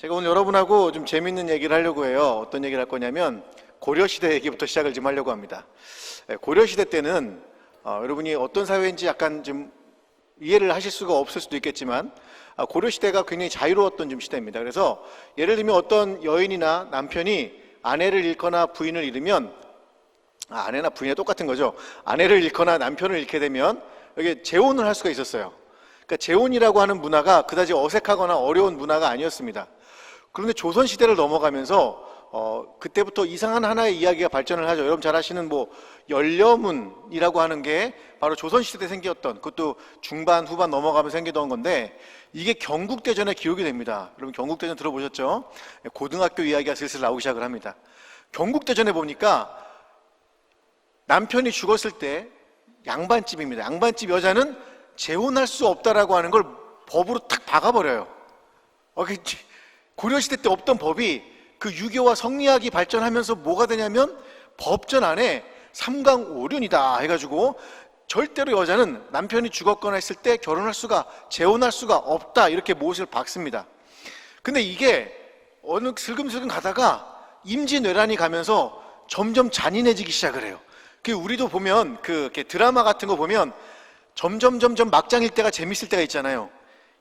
제가 오늘 여러분하고 좀 재밌는 얘기를 하려고 해요. 어떤 얘기를 할 거냐면 고려시대 얘기부터 시작을 좀 하려고 합니다. 고려시대 때는 여러분이 어떤 사회인지 약간 좀 이해를 하실 수가 없을 수도 있겠지만 고려시대가 굉장히 자유로웠던 좀 시대입니다. 그래서 예를 들면 어떤 여인이나 남편이 아내를 잃거나 부인을 잃으면 아내나 부인이 똑같은 거죠. 아내를 잃거나 남편을 잃게 되면 여기 재혼을 할 수가 있었어요. 그러니까 재혼이라고 하는 문화가 그다지 어색하거나 어려운 문화가 아니었습니다. 그런데 조선시대를 넘어가면서 그때부터 이상한 하나의 이야기가 발전을 하죠. 여러분 잘 아시는 열려문이라고 하는 게 바로 조선시대 때 생겼던, 그것도 중반 후반 넘어가면서 생기던 건데 이게 경국대전의 기록이 됩니다. 여러분 경국대전 들어보셨죠? 고등학교 이야기가 슬슬 나오기 시작을 합니다. 경국대전에 보니까 남편이 죽었을 때 양반집입니다. 양반집 여자는 재혼할 수 없다라고 하는 걸 법으로 탁 박아버려요. 고려시대 때 없던 법이 그 유교와 성리학이 발전하면서 뭐가 되냐면 법전 안에 삼강오륜이다 해가지고 절대로 여자는 남편이 죽었거나 했을 때 재혼할 수가 없다 이렇게 못을 박습니다. 근데 이게 어느 슬금슬금 가다가 임진왜란이 가면서 점점 잔인해지기 시작을 해요. 우리도 보면 이렇게 드라마 같은 거 보면 점점 막장일 때가 재밌을 때가 있잖아요.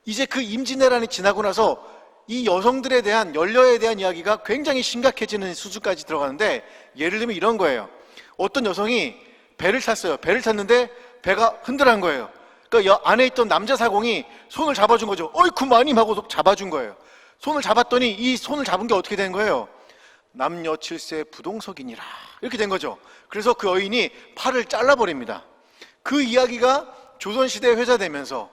이제 그 임진왜란이 지나고 나서 이 여성들에 대한, 연려에 대한 이야기가 굉장히 심각해지는 수준까지 들어가는데, 예를 들면 이런 거예요. 어떤 여성이 배를 탔어요. 배를 탔는데 배가 흔들한 거예요. 그러니까 안에 있던 남자 사공이 손을 잡아준 거죠. 어이쿠 마님 하고 잡아준 거예요. 손을 잡았더니 이 손을 잡은 게 어떻게 된 거예요? 남녀 7세 부동석이니라 이렇게 된 거죠. 그래서 그 여인이 팔을 잘라버립니다. 그 이야기가 조선시대에 회자되면서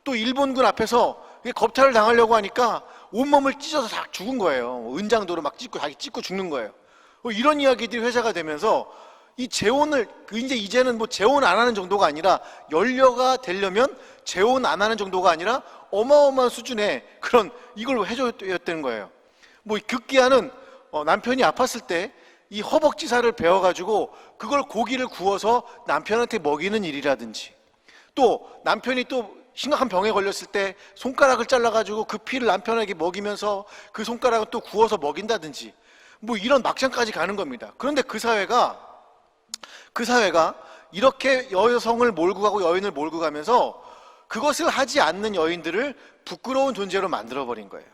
또 일본군 앞에서 겁탈을 당하려고 하니까 온몸을 찢어서 다 죽은 거예요. 은장도로 막 자기 찢고 죽는 거예요. 이런 이야기들이 회자가 되면서 이 재혼을 이제는 재혼 안 하는 정도가 아니라, 연려가 되려면 재혼 안 하는 정도가 아니라 어마어마한 수준의 그런 이걸 해줘야 되는 거예요. 급기야는 남편이 아팠을 때 이 허벅지살을 베어가지고 그걸 고기를 구워서 남편한테 먹이는 일이라든지, 또 남편이 또 심각한 병에 걸렸을 때 손가락을 잘라가지고 그 피를 남편에게 먹이면서 그 손가락을 또 구워서 먹인다든지 이런 막장까지 가는 겁니다. 그런데 그 사회가 이렇게 여성을 몰고 가고 여인을 몰고 가면서 그것을 하지 않는 여인들을 부끄러운 존재로 만들어버린 거예요.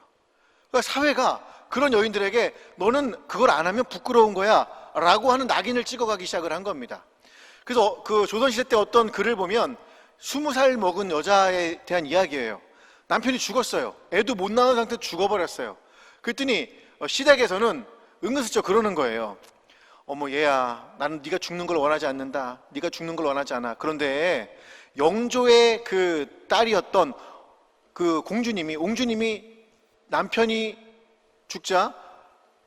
그러니까 사회가 그런 여인들에게 너는 그걸 안 하면 부끄러운 거야 라고 하는 낙인을 찍어가기 시작을 한 겁니다. 그래서 그 조선시대 때 어떤 글을 보면 20살 먹은 여자에 대한 이야기예요. 남편이 죽었어요. 애도 못 낳은 상태로 죽어버렸어요. 그랬더니 시댁에서는 은근슬쩍 그러는 거예요. 어머 얘야, 나는 네가 죽는 걸 원하지 않는다. 네가 죽는 걸 원하지 않아. 그런데 영조의 그 딸이었던 그 옹주님이 남편이 죽자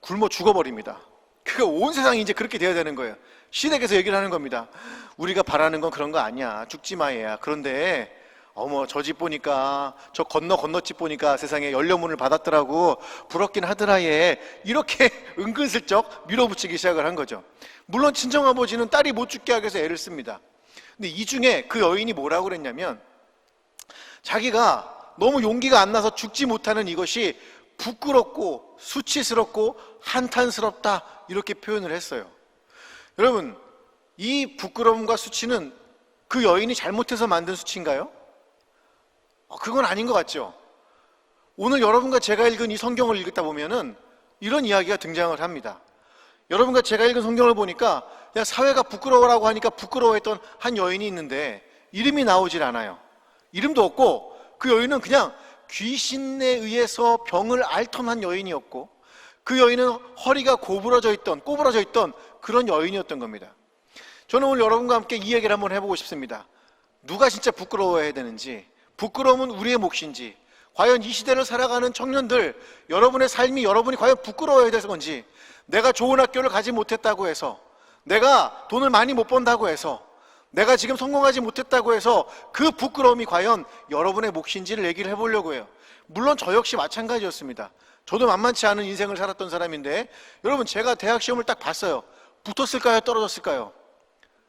굶어 죽어버립니다. 그러니까 온 세상이 이제 그렇게 돼야 되는 거예요. 시댁에서 얘기를 하는 겁니다. 우리가 바라는 건 그런 거 아니야. 죽지 마 얘야. 그런데 어머 저 집 보니까, 저 건너집 보니까 세상에 연려문을 받았더라고. 부럽긴 하더라 얘. 이렇게 은근슬쩍 밀어붙이기 시작을 한 거죠. 물론 친정아버지는 딸이 못 죽게 하기 위해서 애를 씁니다. 근데 이 중에 그 여인이 뭐라고 그랬냐면, 자기가 너무 용기가 안 나서 죽지 못하는 이것이 부끄럽고 수치스럽고 한탄스럽다 이렇게 표현을 했어요. 여러분, 이 부끄러움과 수치는 그 여인이 잘못해서 만든 수치인가요? 그건 아닌 것 같죠? 오늘 여러분과 제가 읽은 이 성경을 읽다 보면은 이런 이야기가 등장을 합니다. 여러분과 제가 읽은 성경을 보니까 사회가 부끄러워라고 하니까 부끄러워했던 한 여인이 있는데 이름이 나오질 않아요. 이름도 없고 그 여인은 그냥 귀신에 의해서 병을 앓던 한 여인이었고, 그 여인은 허리가 꼬부러져 있던 그런 여인이었던 겁니다. 저는 오늘 여러분과 함께 이 얘기를 한번 해보고 싶습니다. 누가 진짜 부끄러워해야 되는지, 부끄러움은 우리의 몫인지, 과연 이 시대를 살아가는 청년들, 여러분의 삶이 여러분이 과연 부끄러워해야 될 건지, 내가 좋은 학교를 가지 못했다고 해서, 내가 돈을 많이 못 번다고 해서, 내가 지금 성공하지 못했다고 해서 그 부끄러움이 과연 여러분의 몫인지를 얘기를 해보려고 해요. 물론 저 역시 마찬가지였습니다. 저도 만만치 않은 인생을 살았던 사람인데, 여러분 제가 대학 시험을 딱 봤어요. 붙었을까요? 떨어졌을까요?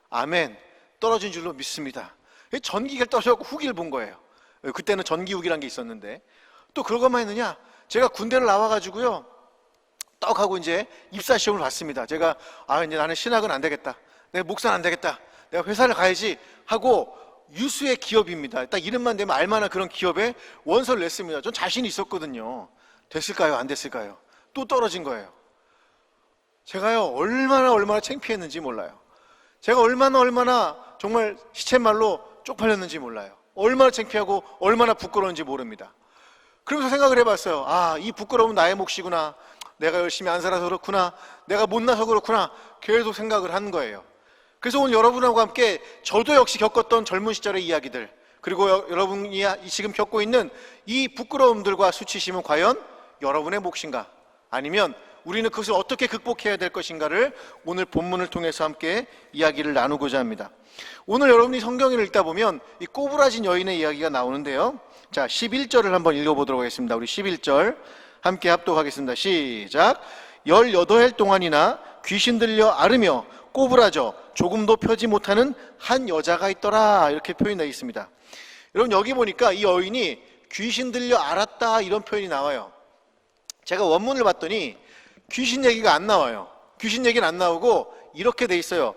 아멘. 떨어진 줄로 믿습니다. 전기가 떨어져서 후기를 본 거예요. 그때는 전기후기란 게 있었는데, 또 그러고만 했느냐? 제가 군대를 나와가지고요, 떡 하고 이제 입사 시험을 봤습니다. 제가 이제 나는 신학은 안 되겠다, 내가 목사는 안 되겠다, 내가 회사를 가야지 하고 유수의 기업입니다. 딱 이름만 되면 알만한 그런 기업에 원서를 냈습니다. 전 자신이 있었거든요. 됐을까요? 안 됐을까요? 또 떨어진 거예요. 제가요 얼마나 창피했는지 몰라요. 제가 얼마나 정말 시쳇말로 쪽팔렸는지 몰라요. 얼마나 창피하고 얼마나 부끄러운지 모릅니다. 그러면서 생각을 해봤어요. 이 부끄러움은 나의 몫이구나, 내가 열심히 안 살아서 그렇구나, 내가 못나서 그렇구나, 계속 생각을 한 거예요. 그래서 오늘 여러분하고 함께 저도 역시 겪었던 젊은 시절의 이야기들, 그리고 여러분이 지금 겪고 있는 이 부끄러움들과 수치심은 과연 여러분의 몫인가, 아니면 우리는 그것을 어떻게 극복해야 될 것인가를 오늘 본문을 통해서 함께 이야기를 나누고자 합니다. 오늘 여러분이 성경을 읽다 보면 이 꼬부라진 여인의 이야기가 나오는데요, 자 11절을 한번 읽어보도록 하겠습니다. 우리 11절 함께 합독하겠습니다. 시작. 18해 동안이나 귀신 들려 앓으며 꼬부라져 조금도 펴지 못하는 한 여자가 있더라, 이렇게 표현이 되어 있습니다. 여러분 여기 보니까 이 여인이 귀신 들려 앓았다 이런 표현이 나와요. 제가 원문을 봤더니 귀신 얘기가 안 나와요. 귀신 얘기는 안 나오고 이렇게 돼 있어요.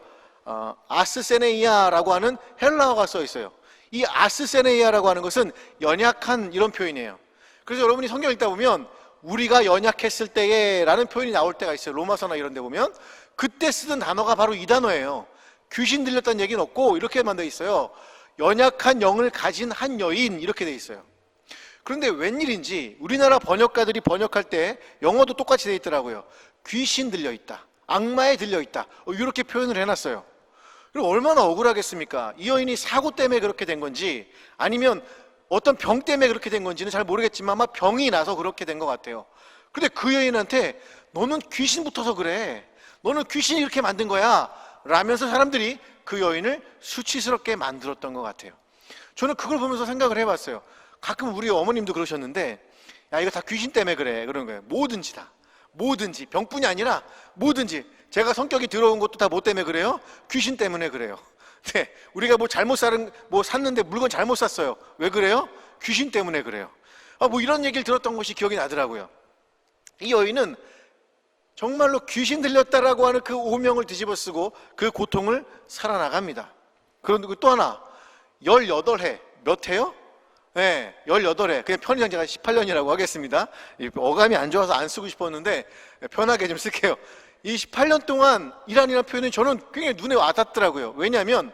아스세네이아라고 하는 헬라어가 써 있어요. 이 아스세네이아라고 하는 것은 연약한 이런 표현이에요. 그래서 여러분이 성경 읽다 보면 우리가 연약했을 때에 라는 표현이 나올 때가 있어요. 로마서나 이런 데 보면 그때 쓰던 단어가 바로 이 단어예요. 귀신 들렸다는 얘기는 없고 이렇게만 돼 있어요. 연약한 영을 가진 한 여인, 이렇게 돼 있어요. 그런데 웬일인지 우리나라 번역가들이 번역할 때 영어도 똑같이 돼 있더라고요. 귀신 들려있다, 악마에 들려있다, 이렇게 표현을 해놨어요. 그럼 얼마나 억울하겠습니까? 이 여인이 사고 때문에 그렇게 된 건지 아니면 어떤 병 때문에 그렇게 된 건지는 잘 모르겠지만 아마 병이 나서 그렇게 된 것 같아요. 근데 그 여인한테 너는 귀신 붙어서 그래, 너는 귀신이 이렇게 만든 거야 라면서 사람들이 그 여인을 수치스럽게 만들었던 것 같아요. 저는 그걸 보면서 생각을 해봤어요. 가끔 우리 어머님도 그러셨는데, 야 이거 다 귀신 때문에 그래, 그런 거예요. 뭐든지 다, 뭐든지, 병뿐이 아니라 뭐든지, 제가 성격이 더러운 것도 다 뭐 때문에 그래요? 귀신 때문에 그래요. 네, 우리가 샀는데 물건 잘못 샀어요. 왜 그래요? 귀신 때문에 그래요. 이런 얘기를 들었던 것이 기억이 나더라고요. 이 여인은 정말로 귀신 들렸다라고 하는 그 오명을 뒤집어 쓰고 그 고통을 살아나갑니다. 그리고 또 하나, 18해, 몇 해요? 네, 18해. 그냥 편의상 제가 18년이라고 하겠습니다. 어감이 안 좋아서 안 쓰고 싶었는데 편하게 좀 쓸게요. 이 18년 동안 일한이라는 표현이 저는 굉장히 눈에 와닿더라고요. 왜냐하면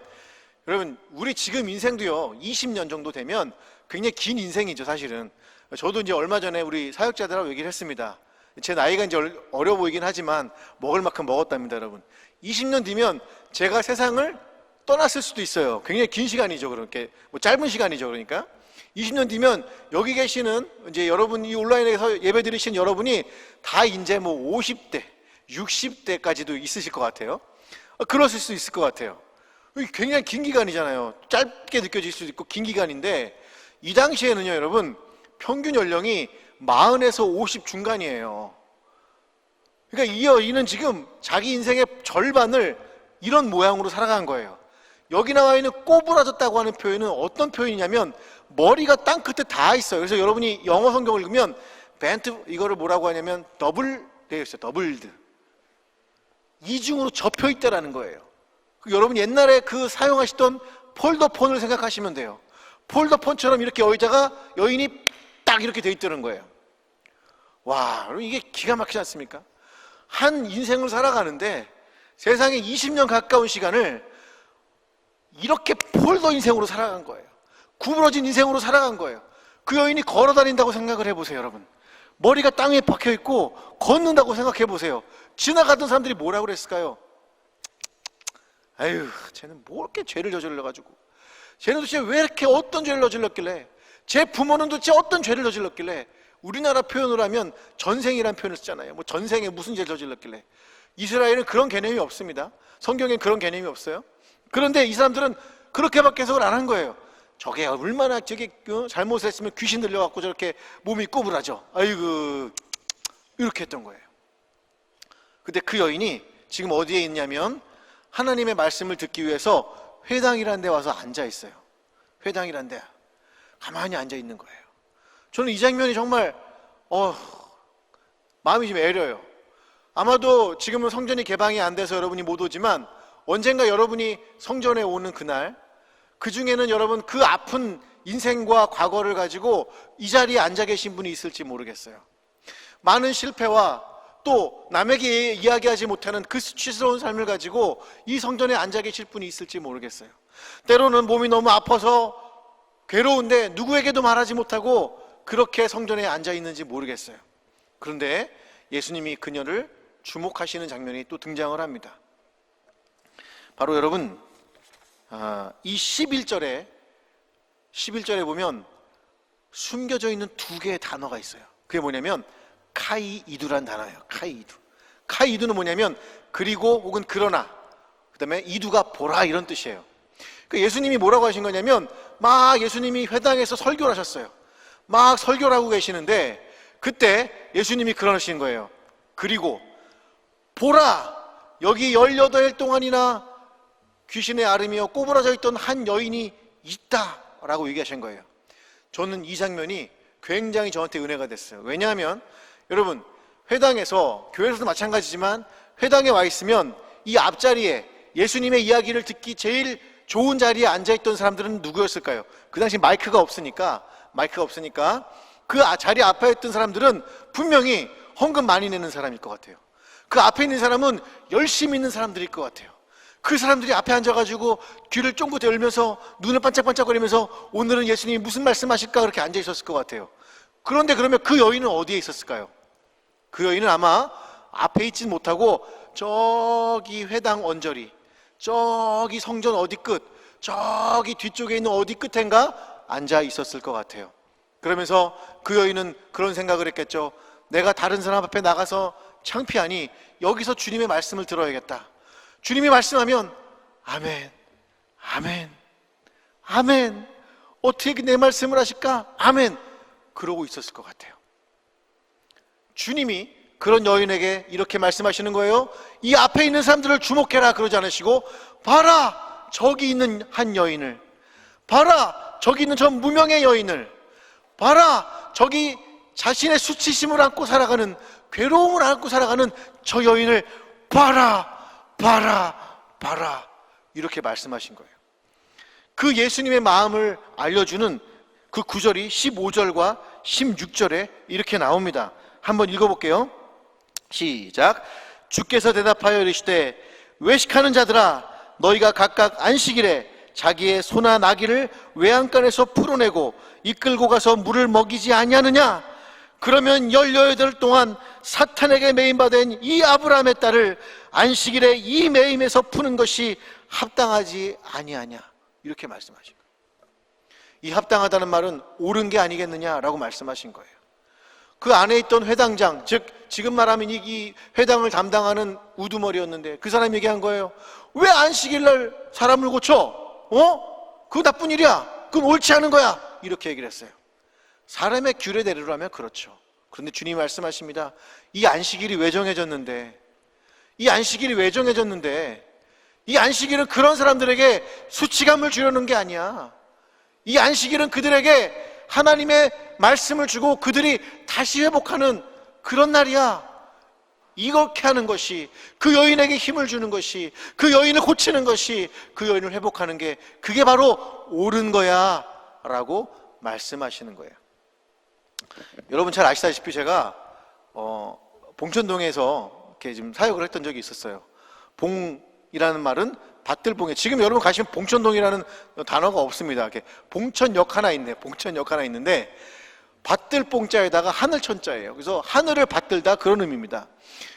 여러분 우리 지금 인생도요 20년 정도 되면 굉장히 긴 인생이죠. 사실은 저도 이제 얼마 전에 우리 사역자들하고 얘기를 했습니다. 제 나이가 이제 어려 보이긴 하지만 먹을 만큼 먹었답니다. 여러분 20년 뒤면 제가 세상을 떠났을 수도 있어요. 굉장히 긴 시간이죠. 그렇게 짧은 시간이죠. 그러니까 20년 뒤면 여기 계시는 이제 여러분, 이 온라인에서 예배 드리신 여러분이 다 이제 50대 60대까지도 있으실 것 같아요. 그러실 수 있을 것 같아요. 굉장히 긴 기간이잖아요. 짧게 느껴질 수도 있고 긴 기간인데, 이 당시에는요 여러분 평균 연령이 40에서 50 중간이에요. 그러니까 이 여인은 지금 자기 인생의 절반을 이런 모양으로 살아간 거예요. 여기 나와 있는 꼬부라졌다고 하는 표현은 어떤 표현이냐면 머리가 땅 끝에 다 있어요. 그래서 여러분이 영어 성경을 읽으면 벤트, 이거를 뭐라고 하냐면 더블 되어 있어요. 더블드, 이중으로 접혀 있다라는 거예요. 여러분 옛날에 그 사용하시던 폴더폰을 생각하시면 돼요. 폴더폰처럼 이렇게 여인이 딱 이렇게 돼 있다는 거예요. 와, 여러분 이게 기가 막히지 않습니까? 한 인생을 살아가는데 세상에 20년 가까운 시간을 이렇게 폴더 인생으로 살아간 거예요. 구부러진 인생으로 살아간 거예요. 그 여인이 걸어 다닌다고 생각을 해보세요. 여러분 머리가 땅에 박혀있고 걷는다고 생각해 보세요. 지나가던 사람들이 뭐라고 그랬을까요? 아유, 쟤는 뭐 이렇게 죄를 저질러가지고, 쟤는 도대체 왜 이렇게 어떤 죄를 저질렀길래, 제 부모는 도대체 어떤 죄를 저질렀길래. 우리나라 표현으로 하면 전생이라는 표현을 쓰잖아요. 전생에 무슨 죄를 저질렀길래. 이스라엘은 그런 개념이 없습니다. 성경엔 그런 개념이 없어요. 그런데 이 사람들은 그렇게밖에 해석을 안 한 거예요. 저게 얼마나 잘못을 했으면 귀신 들려갖고 저렇게 몸이 꼬부라져, 아이고, 이렇게 했던 거예요. 근데 그 여인이 지금 어디에 있냐면 하나님의 말씀을 듣기 위해서 회당이라는 데 와서 앉아 있어요. 회당이라는 데 가만히 앉아 있는 거예요. 저는 이 장면이 정말 마음이 좀 애려요. 아마도 지금은 성전이 개방이 안 돼서 여러분이 못 오지만 언젠가 여러분이 성전에 오는 그날, 그 중에는 여러분 그 아픈 인생과 과거를 가지고 이 자리에 앉아 계신 분이 있을지 모르겠어요. 많은 실패와 또 남에게 이야기하지 못하는 그 수치스러운 삶을 가지고 이 성전에 앉아 계실 분이 있을지 모르겠어요. 때로는 몸이 너무 아파서 괴로운데 누구에게도 말하지 못하고 그렇게 성전에 앉아 있는지 모르겠어요. 그런데 예수님이 그녀를 주목하시는 장면이 또 등장을 합니다. 바로 여러분, 이 11절에 보면 숨겨져 있는 두 개의 단어가 있어요. 그게 뭐냐면 카이이두란 단어예요. 카이이두는 뭐냐면 그리고 혹은 그러나, 그 다음에 이두가 보라, 이런 뜻이에요. 그러니까 예수님이 뭐라고 하신 거냐면 막 예수님이 회당에서 설교를 하셨어요. 막 설교를 하고 계시는데 그때 예수님이 그러시는 거예요. 그리고 보라, 여기 18일 동안이나 귀신의 아름이여 꼬부라져 있던 한 여인이 있다라고 얘기하신 거예요. 저는 이 장면이 굉장히 저한테 은혜가 됐어요. 왜냐하면 여러분, 회당에서, 교회에서도 마찬가지지만 회당에 와 있으면 이 앞자리에 예수님의 이야기를 듣기 제일 좋은 자리에 앉아있던 사람들은 누구였을까요? 그 당시 마이크가 없으니까 그 자리 앞에 있던 사람들은 분명히 헌금 많이 내는 사람일 것 같아요. 그 앞에 있는 사람은 열심히 있는 사람들일 것 같아요. 그 사람들이 앞에 앉아가지고 귀를 쫑긋 열면서 눈을 반짝반짝거리면서 오늘은 예수님이 무슨 말씀하실까 그렇게 앉아 있었을 것 같아요. 그런데 그러면 그 여인은 어디에 있었을까요? 그 여인은 아마 앞에 있진 못하고 저기 회당 언저리, 저기 성전 어디 끝, 저기 뒤쪽에 있는 어디 끝엔가 앉아 있었을 것 같아요. 그러면서 그 여인은 그런 생각을 했겠죠. 내가 다른 사람 앞에 나가서 창피하니 여기서 주님의 말씀을 들어야겠다. 주님이 말씀하면 아멘, 아멘, 아멘, 어떻게 내 말씀을 하실까? 아멘, 그러고 있었을 것 같아요. 주님이 그런 여인에게 이렇게 말씀하시는 거예요. 이 앞에 있는 사람들을 주목해라 그러지 않으시고, 봐라 저기 있는 한 여인을, 봐라 저기 있는 저 무명의 여인을, 봐라 저기 자신의 수치심을 안고 살아가는, 괴로움을 안고 살아가는 저 여인을 봐라, 봐라, 봐라, 이렇게 말씀하신 거예요. 그 예수님의 마음을 알려주는 그 구절이 15절과 16절에 이렇게 나옵니다. 한번 읽어볼게요. 시작. 주께서 대답하여 이르시되 외식하는 자들아, 너희가 각각 안식일에 자기의 소나 나귀를 외양간에서 풀어내고 이끌고 가서 물을 먹이지 아니하느냐? 그러면 18일 동안 사탄에게 매임받은 이 아브라함의 딸을 안식일에 이 매임에서 푸는 것이 합당하지 아니하냐? 이렇게 말씀하신 거예요. 이 합당하다는 말은 옳은 게 아니겠느냐라고 말씀하신 거예요. 그 안에 있던 회당장, 즉 지금 말하면 이 회당을 담당하는 우두머리였는데 그 사람이 얘기한 거예요. 왜 안식일날 사람을 고쳐? 그거 나쁜 일이야. 그건 옳지 않은 거야. 이렇게 얘기를 했어요. 사람의 규례대로라면 그렇죠. 그런데 주님이 말씀하십니다. 이 안식일이 왜 정해졌는데, 이 안식일은 그런 사람들에게 수치감을 주려는 게 아니야. 이 안식일은 그들에게 하나님의 말씀을 주고 그들이 다시 회복하는 그런 날이야. 이렇게 하는 것이, 그 여인에게 힘을 주는 것이, 그 여인을 고치는 것이, 그 여인을 회복하는 게, 그게 바로 옳은 거야 라고 말씀하시는 거예요. 여러분 잘 아시다시피 제가 봉천동에서 이렇게 좀 사역을 했던 적이 있었어요. 봉이라는 말은 밭들봉에, 지금 여러분 가시면 봉천동이라는 단어가 없습니다. 이렇게 봉천역 하나 있네. 봉천역 하나 있는데 밭들봉자에다가 하늘천자예요. 그래서 하늘을 받들다, 그런 의미입니다.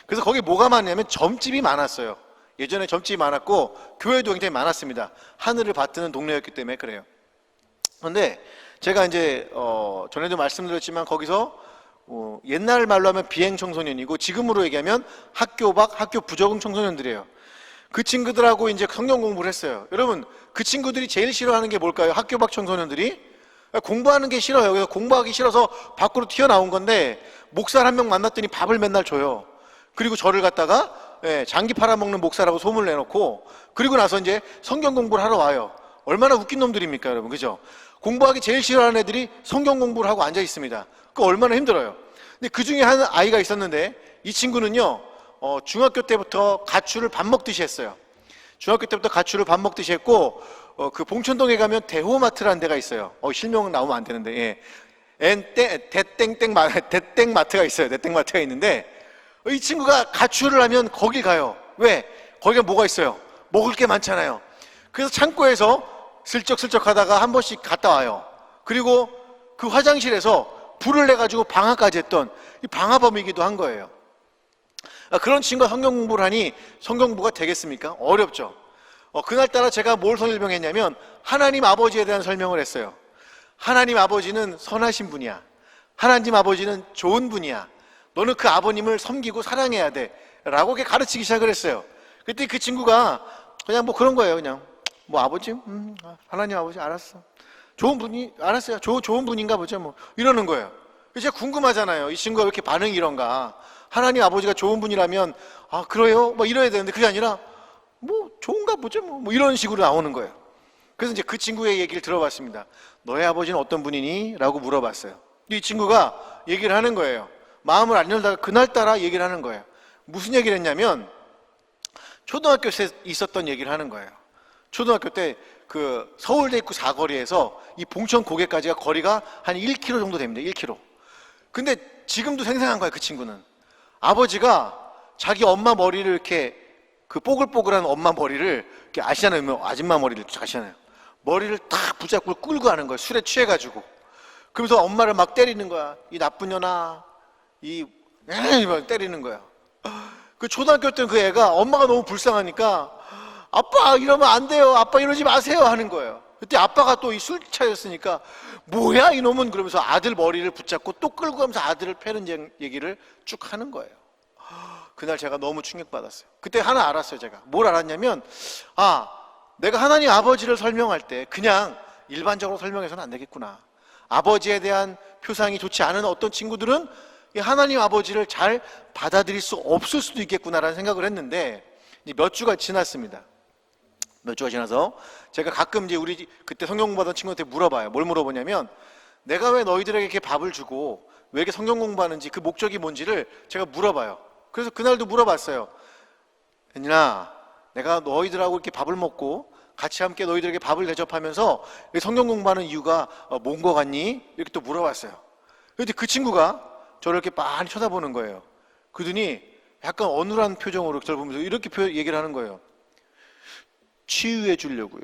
그래서 거기 뭐가 많냐면 점집이 많았어요. 예전에 점집이 많았고 교회도 굉장히 많았습니다. 하늘을 받드는 동네였기 때문에 그래요. 그런데 제가 이제 전에도 말씀드렸지만 거기서 옛날 말로 하면 비행 청소년이고 지금으로 얘기하면 학교 밖, 학교 부적응 청소년들이에요. 그 친구들하고 이제 성경 공부를 했어요. 여러분, 그 친구들이 제일 싫어하는 게 뭘까요? 학교 밖 청소년들이 공부하는 게 싫어요. 그래서 공부하기 싫어서 밖으로 튀어나온 건데 목사를 한 명 만났더니 밥을 맨날 줘요. 그리고 저를 갖다가 장기 팔아먹는 목사라고 소문을 내놓고, 그리고 나서 이제 성경 공부를 하러 와요. 얼마나 웃긴 놈들입니까, 여러분, 그죠? 공부하기 제일 싫어하는 애들이 성경 공부를 하고 앉아 있습니다. 그거 얼마나 힘들어요. 근데 그 중에 한 아이가 있었는데 이 친구는요 중학교 때부터 가출을 밥 먹듯이 했어요. 중학교 때부터 가출을 밥 먹듯이 했고 그 봉천동에 가면 대호마트라는 데가 있어요. 실명은 나오면 안 되는데 대땡마트가 있어요. 대땡마트가 있는데 이 친구가 가출을 하면 거길 가요. 왜? 거기가 뭐가 있어요? 먹을 게 많잖아요. 그래서 창고에서 슬쩍슬쩍 하다가 한 번씩 갔다 와요. 그리고 그 화장실에서 불을 내가지고 방화까지 했던 이 방화범이기도 한 거예요. 그런 친구가 성경 공부를 하니 성경 공부가 되겠습니까? 어렵죠. 그날따라 제가 뭘 설명했냐면 하나님 아버지에 대한 설명을 했어요. 하나님 아버지는 선하신 분이야. 하나님 아버지는 좋은 분이야. 너는 그 아버님을 섬기고 사랑해야 돼 라고 가르치기 시작을 했어요. 그때 그 친구가 그냥 뭐 그런 거예요. 그냥 뭐 아버지? 하나님 아버지 알았어. 좋은 분이 알았어요. 좋은 분인가 보죠 뭐 이러는 거예요. 제가 궁금하잖아요. 이 친구가 왜 이렇게 반응이 이런가. 하나님 아버지가 좋은 분이라면 그래요? 뭐 이래야 되는데 그게 아니라 뭐 좋은가 보죠 뭐 이런 식으로 나오는 거예요. 그래서 이제 그 친구의 얘기를 들어봤습니다. 너의 아버지는 어떤 분이니? 라고 물어봤어요. 이 친구가 얘기를 하는 거예요. 마음을 안 열다가 그날따라 얘기를 하는 거예요. 무슨 얘기를 했냐면 초등학교 때 있었던 얘기를 하는 거예요. 초등학교 때 그 서울대 입구 사거리에서 이 봉천 고개까지가 거리가 한 1km 정도 됩니다. 1km. 근데 지금도 생생한 거예요. 그 친구는 아버지가 자기 엄마 머리를 이렇게 그 뽀글뽀글한 엄마 머리를 이렇게 아시잖아요. 아줌마 머리를 아시잖아요. 머리를 탁 붙잡고 끌고 가는 거예요. 술에 취해가지고. 그러면서 엄마를 막 때리는 거야. 이 나쁜 년아. 때리는 거야. 그 초등학교 때는 그 애가 엄마가 너무 불쌍하니까 아빠 이러면 안 돼요. 아빠 이러지 마세요 하는 거예요. 그때 아빠가 또 이 술 차였으니까 뭐야 이놈은 그러면서 아들 머리를 붙잡고 또 끌고 가면서 아들을 패는 얘기를 쭉 하는 거예요. 그날 제가 너무 충격받았어요. 그때 하나 알았어요. 제가 뭘 알았냐면 내가 하나님 아버지를 설명할 때 그냥 일반적으로 설명해서는 안 되겠구나. 아버지에 대한 표상이 좋지 않은 어떤 친구들은 이 하나님 아버지를 잘 받아들일 수 없을 수도 있겠구나라는 생각을 했는데 몇 주가 지났습니다. 몇 주가 지나서 제가 가끔 이제 우리 그때 성경 공부하던 친구한테 물어봐요. 뭘 물어보냐면 내가 왜 너희들에게 이렇게 밥을 주고 왜 이렇게 성경 공부하는지 그 목적이 뭔지를 제가 물어봐요. 그래서 그날도 물어봤어요. 혜진아, 내가 너희들하고 이렇게 밥을 먹고 같이 함께 너희들에게 밥을 대접하면서 성경 공부하는 이유가 뭔 거 같니? 이렇게 또 물어봤어요. 그런데 그 친구가 저를 이렇게 많이 쳐다보는 거예요. 그러더니 약간 어눌한 표정으로 저를 보면서 이렇게 얘기를 하는 거예요. 치유해 주려고요.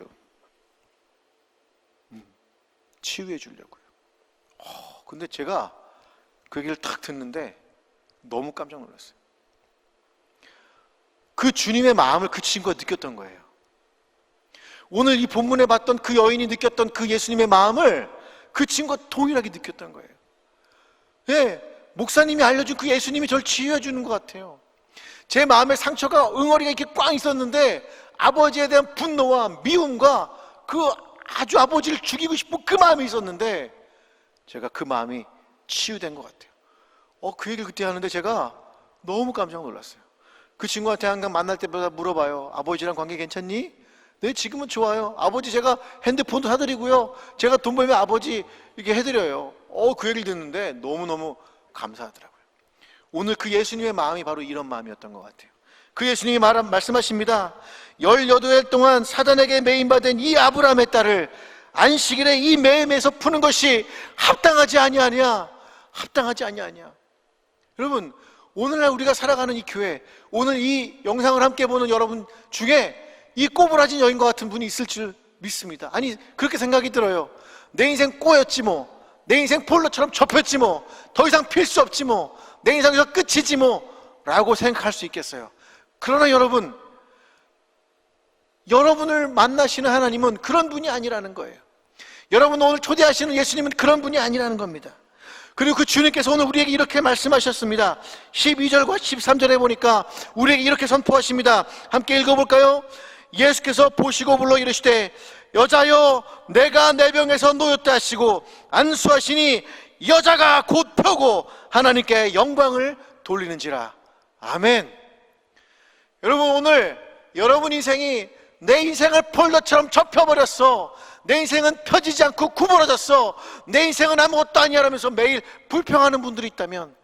치유해 주려고요. 근데 제가 그 얘기를 딱 듣는데 너무 깜짝 놀랐어요. 그 주님의 마음을 그 친구가 느꼈던 거예요. 오늘 이 본문에 봤던 그 여인이 느꼈던 그 예수님의 마음을 그 친구가 동일하게 느꼈던 거예요. 목사님이 알려준 그 예수님이 저를 치유해 주는 것 같아요. 제 마음의 상처가 응어리가 이렇게 꽝 있었는데 아버지에 대한 분노와 미움과 그 아주 아버지를 죽이고 싶은 그 마음이 있었는데 제가 그 마음이 치유된 것 같아요. 그 얘기를 그때 하는데 제가 너무 깜짝 놀랐어요. 그 친구한테 항상 만날 때마다 물어봐요. 아버지랑 관계 괜찮니? 네, 지금은 좋아요. 아버지 제가 핸드폰도 사드리고요. 제가 돈 벌면 아버지 이렇게 해드려요. 그 얘기를 듣는데 너무너무 감사하더라고요. 오늘 그 예수님의 마음이 바로 이런 마음이었던 것 같아요. 그 예수님이 말씀하십니다. 18일 동안 사단에게 매임받은 이 아브라함의 딸을 안식일에 이 매임에서 푸는 것이 합당하지 아니하냐? 합당하지 아니하냐? 여러분, 오늘날 우리가 살아가는 이 교회, 오늘 이 영상을 함께 보는 여러분 중에 이 꼬부라진 여인과 같은 분이 있을 줄 믿습니다. 아니, 그렇게 생각이 들어요. 내 인생 꼬였지 뭐, 내 인생 폴로처럼 접혔지 뭐, 더 이상 필 수 없지 뭐, 내 인생에서 끝이지 뭐 라고 생각할 수 있겠어요. 그러나 여러분을 만나시는 하나님은 그런 분이 아니라는 거예요. 여러분 오늘 초대하시는 예수님은 그런 분이 아니라는 겁니다. 그리고 그 주님께서 오늘 우리에게 이렇게 말씀하셨습니다. 12절과 13절에 보니까 우리에게 이렇게 선포하십니다. 함께 읽어볼까요? 예수께서 보시고 불러 이르시되 여자여 내가 내 병에서 놓였다 하시고 안수하시니 여자가 곧 펴고 하나님께 영광을 돌리는지라. 아멘. 여러분 오늘 여러분 인생이 내 인생을 폴더처럼 접혀버렸어. 내 인생은 펴지지 않고 구부러졌어. 내 인생은 아무것도 아니야 라면서 매일 불평하는 분들이 있다면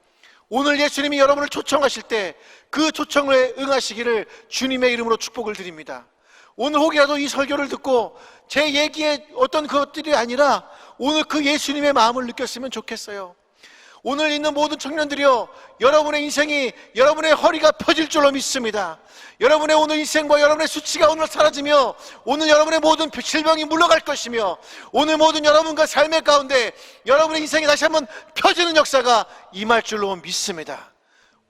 오늘 예수님이 여러분을 초청하실 때 그 초청에 응하시기를 주님의 이름으로 축복을 드립니다. 오늘 혹이라도 이 설교를 듣고 제 얘기의 어떤 그것들이 아니라 오늘 그 예수님의 마음을 느꼈으면 좋겠어요. 오늘 있는 모든 청년들이요, 여러분의 인생이 여러분의 허리가 펴질 줄로 믿습니다. 여러분의 오늘 인생과 여러분의 수치가 오늘 사라지며 오늘 여러분의 모든 질병이 물러갈 것이며 오늘 모든 여러분과 삶의 가운데 여러분의 인생이 다시 한번 펴지는 역사가 임할 줄로 믿습니다.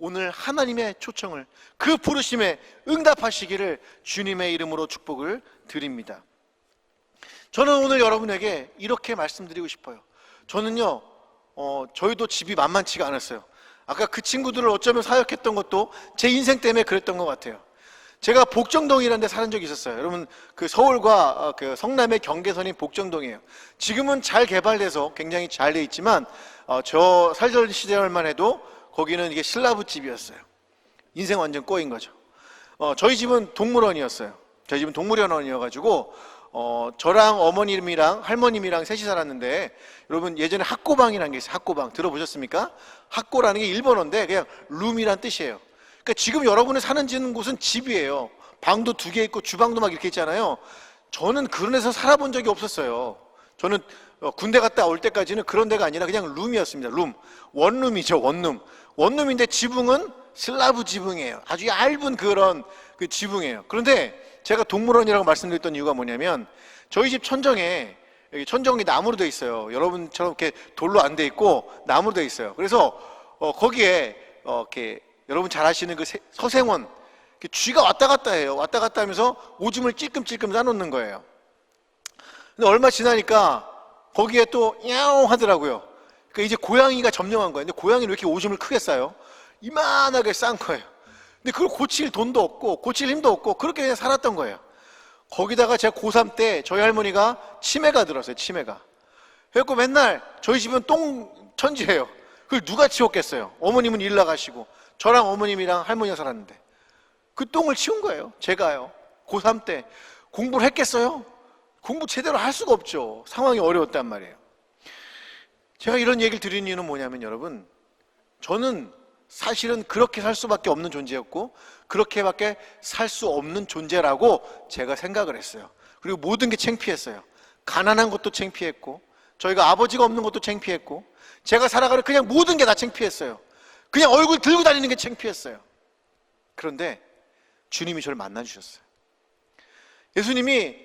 오늘 하나님의 초청을, 그 부르심에 응답하시기를 주님의 이름으로 축복을 드립니다. 저는 오늘 여러분에게 이렇게 말씀드리고 싶어요. 저는요, 저희도 집이 만만치가 않았어요. 아까 그 친구들을 어쩌면 사역했던 것도 제 인생 때문에 그랬던 것 같아요. 제가 복정동이라는 데 사는 적이 있었어요. 여러분, 그 서울과 그 성남의 경계선이 복정동이에요. 지금은 잘 개발돼서 굉장히 잘 돼 있지만 저 살던 시절만 해도 거기는 이게 슬라브 집이었어요. 인생 완전 꼬인 거죠. 저희 집은 동물원이었어요. 저희 집은 동물원이어가지고 저랑 어머님이랑 할머님이랑 셋이 살았는데, 여러분 예전에 학고방이라는 게 있어요. 학고방 들어보셨습니까? 학고라는 게 일본어인데 그냥 룸이란 뜻이에요. 그러니까 지금 여러분이 사는 곳은 집이에요. 방도 2개 있고 주방도 막 이렇게 있잖아요. 저는 그런 데서 살아본 적이 없었어요. 저는 군대 갔다 올 때까지는 그런 데가 아니라 그냥 룸이었습니다. 룸. 원룸이죠. 원룸인데 지붕은 슬라브 지붕이에요. 아주 얇은 그런 그 지붕이에요. 그런데 제가 동물원이라고 말씀드렸던 이유가 뭐냐면, 저희 집 천정에, 여기 천정이 나무로 돼 있어요. 여러분처럼 이렇게 돌로 안 돼 있고 나무로 돼 있어요. 그래서 거기에 이렇게 여러분 잘 아시는 그 서생원, 쥐가 왔다 갔다 해요. 왔다 갔다 하면서 오줌을 찔끔찔끔 싸놓는 거예요. 근데 얼마 지나니까 거기에 또 야옹 하더라고요. 그러니까 이제 고양이가 점령한 거예요. 근데 고양이는 왜 이렇게 오줌을 크게 싸요? 이만하게 싼 거예요. 근데 그걸 고칠 돈도 없고 고칠 힘도 없고 그렇게 그냥 살았던 거예요. 거기다가 제가 고3 때 저희 할머니가 치매가 들었어요. 치매가. 그래갖고 맨날 저희 집은 똥 천지예요. 그걸 누가 치웠겠어요? 어머님은 일 나가시고 저랑 어머님이랑 할머니가 살았는데 그 똥을 치운 거예요. 제가요. 고3 때 공부를 했겠어요? 공부 제대로 할 수가 없죠. 상황이 어려웠단 말이에요. 제가 이런 얘기를 드리는 이유는 뭐냐면, 여러분, 저는 사실은 그렇게 살 수밖에 없는 존재였고 그렇게밖에 살 수 없는 존재라고 제가 생각을 했어요. 그리고 모든 게 창피했어요. 가난한 것도 창피했고 저희가 아버지가 없는 것도 창피했고 제가 살아가는 그냥 모든 게 다 창피했어요. 그냥 얼굴 들고 다니는 게 창피했어요. 그런데 주님이 저를 만나주셨어요. 예수님이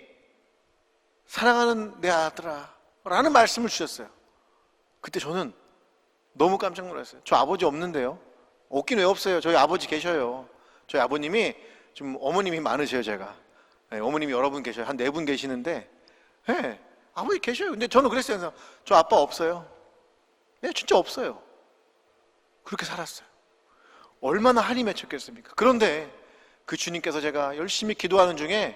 사랑하는 내 아들아 라는 말씀을 주셨어요. 그때 저는 너무 깜짝 놀랐어요. 저 아버지 없는데요? 없긴 왜 없어요? 저희 아버지 계셔요. 저희 아버님이 좀 어머님이 많으세요. 제가 어머님이 여러 분 계셔요. 한 4분 계시는데 아버지 계셔요. 근데 저는 그랬어요. 그래서 저 아빠 없어요. 진짜 없어요. 그렇게 살았어요. 얼마나 한이 맺혔겠습니까? 그런데 그 주님께서 제가 열심히 기도하는 중에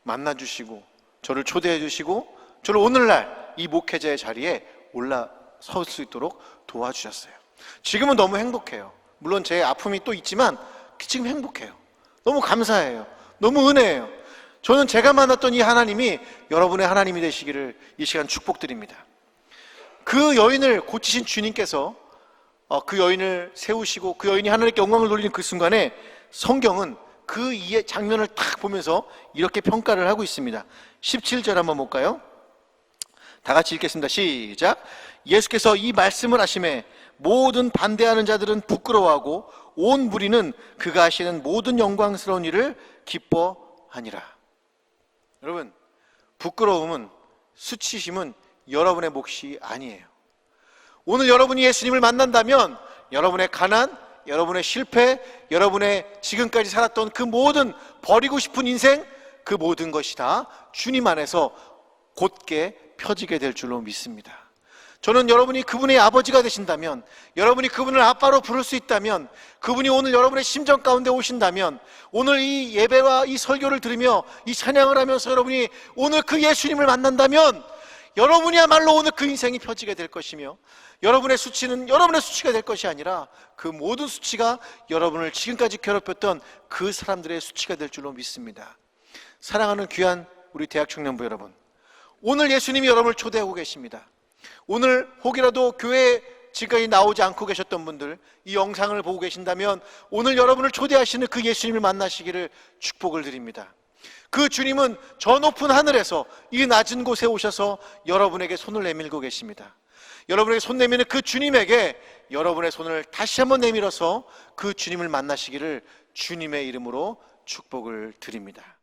만나주시고 저를 초대해 주시고 저를 오늘날 이 목회자의 자리에 올라설 수 있도록 도와주셨어요. 지금은 너무 행복해요. 물론 제 아픔이 또 있지만 지금 행복해요. 너무 감사해요. 너무 은혜예요. 저는 제가 만났던 이 하나님이 여러분의 하나님이 되시기를 이 시간 축복드립니다. 그 여인을 고치신 주님께서 그 여인을 세우시고 그 여인이 하나님께 영광을 돌리는 그 순간에 성경은 그 장면을 딱 보면서 이렇게 평가를 하고 있습니다. 17절 한번 볼까요? 다 같이 읽겠습니다. 시작. 예수께서 이 말씀을 하시매 모든 반대하는 자들은 부끄러워하고 온 무리는 그가 하시는 모든 영광스러운 일을 기뻐하니라. 여러분, 부끄러움은, 수치심은 여러분의 몫이 아니에요. 오늘 여러분이 예수님을 만난다면 여러분의 가난, 여러분의 실패, 여러분의 지금까지 살았던 그 모든 버리고 싶은 인생, 그 모든 것이 다 주님 안에서 곧게 펴지게 될 줄로 믿습니다. 저는 여러분이 그분의 아버지가 되신다면, 여러분이 그분을 아빠로 부를 수 있다면, 그분이 오늘 여러분의 심정 가운데 오신다면, 오늘 이 예배와 이 설교를 들으며 이 찬양을 하면서 여러분이 오늘 그 예수님을 만난다면 여러분이야말로 오늘 그 인생이 펴지게 될 것이며, 여러분의 수치는 여러분의 수치가 될 것이 아니라 그 모든 수치가 여러분을 지금까지 괴롭혔던 그 사람들의 수치가 될 줄로 믿습니다. 사랑하는 귀한 우리 대학 청년부 여러분, 오늘 예수님이 여러분을 초대하고 계십니다. 오늘 혹이라도 교회 지금까지 나오지 않고 계셨던 분들, 이 영상을 보고 계신다면 오늘 여러분을 초대하시는 그 예수님을 만나시기를 축복을 드립니다. 그 주님은 저 높은 하늘에서 이 낮은 곳에 오셔서 여러분에게 손을 내밀고 계십니다. 여러분에게 손 내미는 그 주님에게 여러분의 손을 다시 한번 내밀어서 그 주님을 만나시기를 주님의 이름으로 축복을 드립니다.